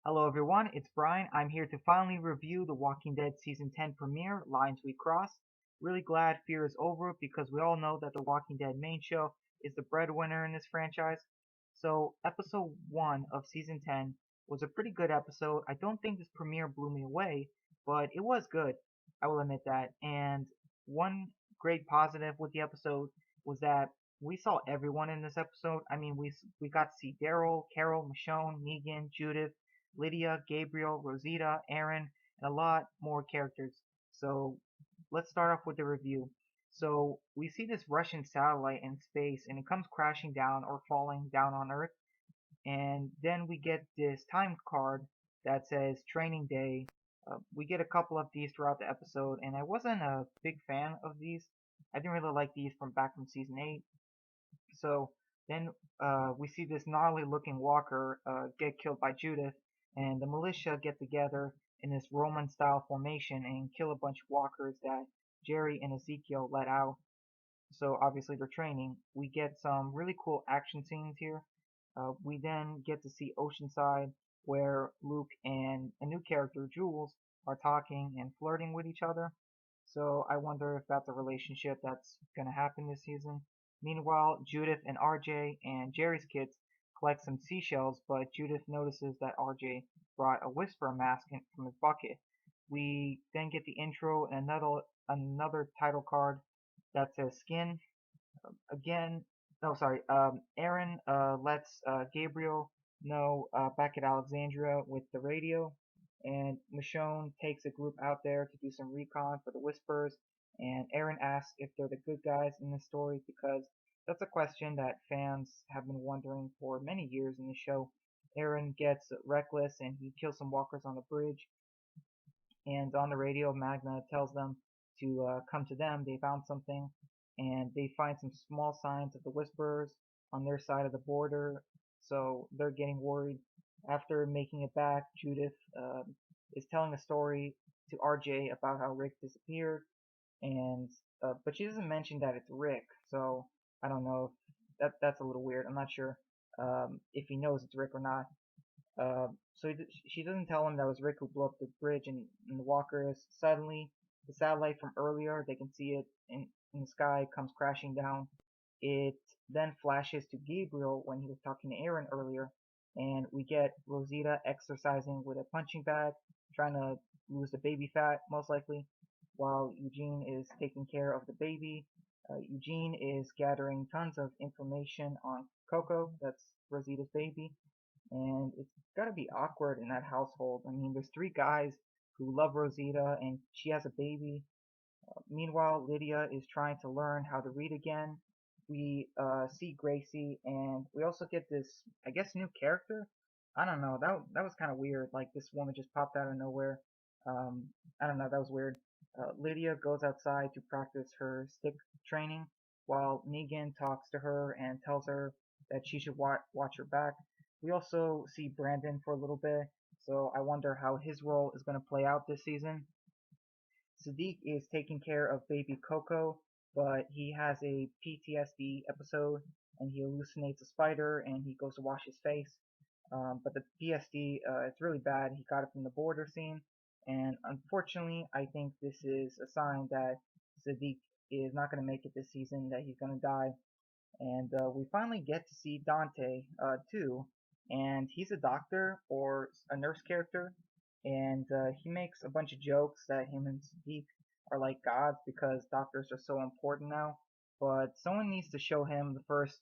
Hello everyone, it's Brian. I'm here to finally review The Walking Dead Season 10 premiere, Lines We Cross. Really glad Fear is over because we all know that The Walking Dead main show is the breadwinner in this franchise. So, episode 1 of Season 10 was a pretty good episode. I don't think this premiere blew me away, but it was good. I will admit that. And one great positive with the episode was that we saw everyone in this episode. I mean, we got to see Daryl, Carol, Michonne, Negan, Judith, Lydia, Gabriel, Rosita, Aaron, and a lot more characters. So let's start off with the review. So we see this Russian satellite in space and it comes crashing down or falling down on Earth. And then we get this time card that says training day. We get a couple of these throughout the episode, and I wasn't a big fan of these. I didn't really like these from back from season 8. So then we see this gnarly looking walker get killed by Judith, and the militia get together in this Roman style formation and kill a bunch of walkers that Jerry and Ezekiel let out. So obviously they're training. We get some really cool action scenes here. We then get to see Oceanside, where Luke and a new character, Jules, are talking and flirting with each other. So I wonder if that's a relationship that's going to happen this season. Meanwhile, Judith and RJ and Jerry's kids collect some seashells, but Judith notices that RJ brought a Whisper mask from his bucket. We then get the intro and another title card that says Skin. Again, no, sorry. Aaron lets Gabriel know back at Alexandria with the radio, and Michonne takes a group out there to do some recon for the Whispers. And Aaron asks if they're the good guys in this story because that's a question that fans have been wondering for many years in the show. Aaron gets reckless and he kills some walkers on the bridge. And on the radio, Magna tells them to come to them. They found something, and they find some small signs of the Whisperers on their side of the border. So they're getting worried. After making it back, Judith is telling a story to RJ about how Rick disappeared, and but she doesn't mention that it's Rick. So I don't know if that's a little weird. I'm not sure if he knows it's Rick or not. So she doesn't tell him that was Rick who blew up the bridge and the walkers. Suddenly, the satellite from earlier, they can see it in the sky, comes crashing down. It then flashes to Gabriel when he was talking to Aaron earlier, and we get Rosita exercising with a punching bag, trying to lose the baby fat, most likely, while Eugene is taking care of the baby. Eugene is gathering tons of information on Coco, that's Rosita's baby, and it's gotta be awkward in that household. I mean, there's three guys who love Rosita, and she has a baby. Meanwhile, Lydia is trying to learn how to read again. We see Gracie, and we also get this, I guess, new character. I don't know. That was kind of weird. Like this woman just popped out of nowhere. I don't know. That was weird. Lydia goes outside to practice her stick training, while Negan talks to her and tells her that she should watch her back. We also see Brandon for a little bit, so I wonder how his role is going to play out this season. Sadiq is taking care of baby Coco, but he has a PTSD episode and he hallucinates a spider and he goes to wash his face. But the PTSD, it's really bad. He got it from the border scene, and unfortunately, I think this is a sign that Sadiq is not going to make it this season, that he's going to die. And we finally get to see Dante too, and he's a doctor or a nurse character, and he makes a bunch of jokes that him and Sadiq are like gods because doctors are so important now. But someone needs to show him the first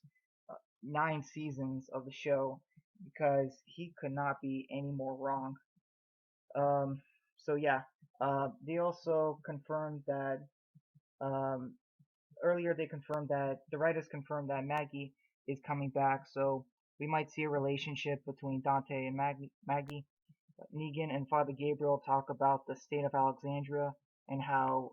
9 seasons of the show because he could not be any more wrong. Um, so yeah, they also confirmed that um, earlier they confirmed that the writers confirmed that Maggie is coming back, so we might see a relationship between Dante and Maggie. Negan and Father Gabriel talk about the state of Alexandria and how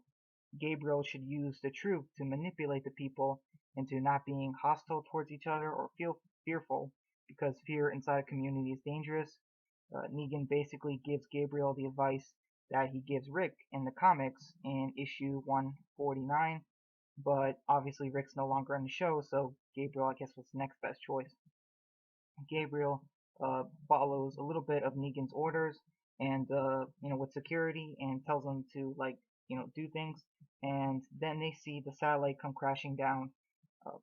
Gabriel should use the truth to manipulate the people into not being hostile towards each other or feel fearful, because fear inside a community is dangerous. Negan basically gives Gabriel the advice that he gives Rick in the comics in issue 149, but obviously Rick's no longer in the show, so Gabriel, I guess, was the next best choice. Gabriel follows a little bit of Negan's orders and with security and tells them to like do things, and then they see the satellite come crashing down. Uh,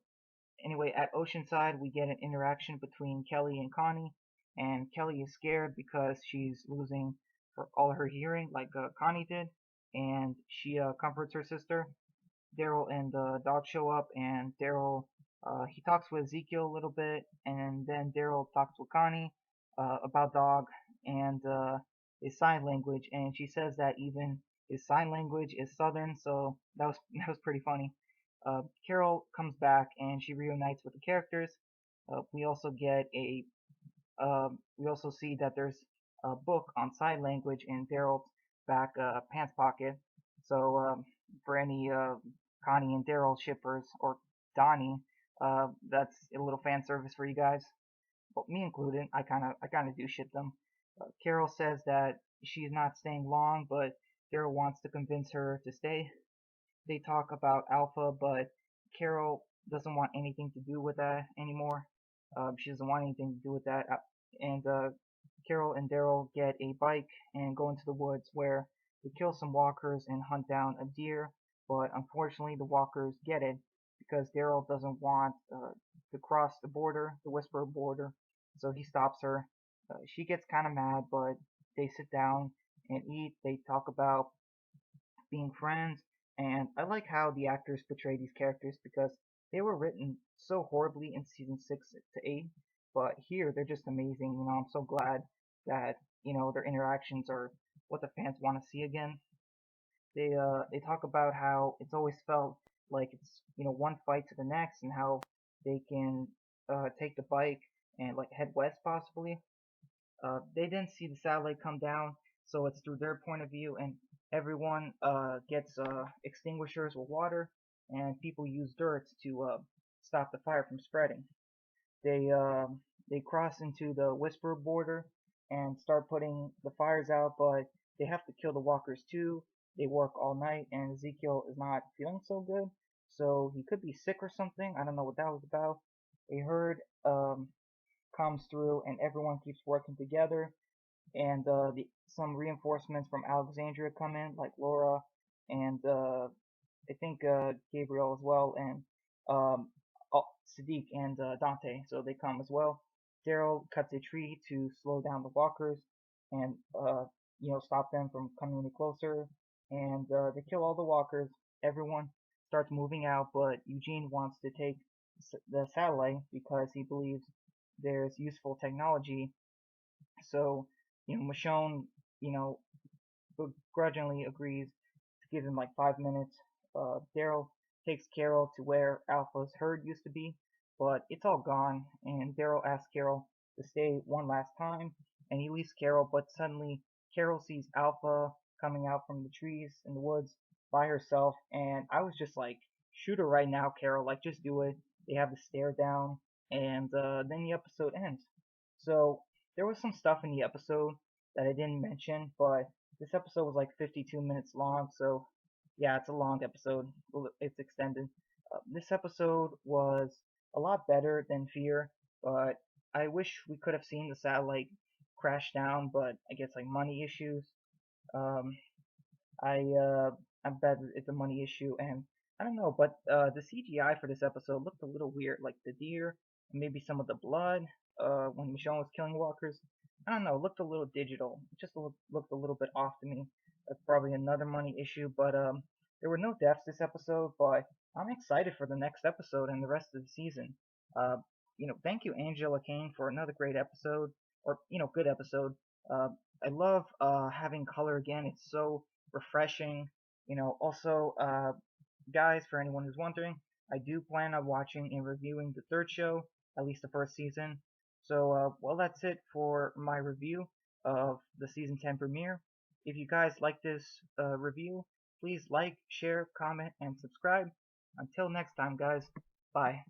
anyway, at Oceanside, we get an interaction between Kelly and Connie, and Kelly is scared because she's losing all her hearing, like Connie did, and she comforts her sister. Daryl and Dog show up, and Daryl he talks with Ezekiel a little bit, and then Daryl talks with Connie about Dog and his sign language, and she says that even his sign language is Southern, so that was that was pretty funny. Carol comes back and she reunites with the characters. We also get a we also see that there's a book on sign language in Daryl's back pants pocket. So for any Connie and Daryl shippers or Donnie, that's a little fan service for you guys. But me included, I kind of do ship them. Carol says that she's not staying long, but Daryl wants to convince her to stay. They talk about Alpha, but Carol doesn't want anything to do with that anymore. She doesn't want anything to do with that. And Carol and Daryl get a bike and go into the woods where they kill some walkers and hunt down a deer. But unfortunately, the walkers get it because Daryl doesn't want to cross the border, the Whisperer border. So he stops her. She gets kind of mad, but they sit down and eat. They talk about being friends, and I like how the actors portray these characters because they were written so horribly in season 6 to 8, but here they're just amazing. I'm so glad that their interactions are what the fans want to see again. They talk about how it's always felt like it's one fight to the next, and how they can take the bike and like head west possibly. They didn't see the satellite come down, so it's through their point of view, and everyone gets extinguishers with water, and people use dirt to stop the fire from spreading. They they cross into the Whisper border and start putting the fires out, but they have to kill the walkers too. They work all night, and Ezekiel is not feeling so good, so he could be sick or something. I don't know what that was about. A herd comes through, and everyone keeps working together, and some reinforcements from Alexandria come in, like Laura and I think Gabriel as well, and um, Sadiq and Dante, so they come as well. Daryl cuts a tree to slow down the walkers and stop them from coming any closer, and they kill all the walkers. Everyone starts moving out, but Eugene wants to take the satellite because he believes there's useful technology. So Michonne, you know, begrudgingly agrees to give him like 5 minutes. Daryl takes Carol to where Alpha's herd used to be, but it's all gone, and Daryl asks Carol to stay one last time, and he leaves Carol, but suddenly Carol sees Alpha coming out from the trees in the woods by herself, and I was just like, shoot her right now, Carol, like just do it. They have the stare down, and then the episode ends. So there was some stuff in the episode that I didn't mention, but this episode was like 52 minutes long, so yeah, it's a long episode. It's extended. This episode was a lot better than Fear, but I wish we could have seen the satellite crash down, but I guess like money issues. Um, I bet it's a money issue, and I don't know, but the CGI for this episode looked a little weird, like the deer, and maybe some of the blood when Michonne was killing walkers. I don't know, it looked a little digital. It just looked a little bit off to me. That's probably another money issue, but there were no deaths this episode, but I'm excited for the next episode and the rest of the season. Uh, thank you, Angela Kane, for another great episode, or good episode. Uh, I love having color again. It's so refreshing. Also, guys, for anyone who's wondering, I do plan on watching and reviewing the third show, at least the first season. So, well, that's it for my review of the season 10 premiere. If you guys like this review, please like, share, comment, and subscribe. Until next time, guys, bye.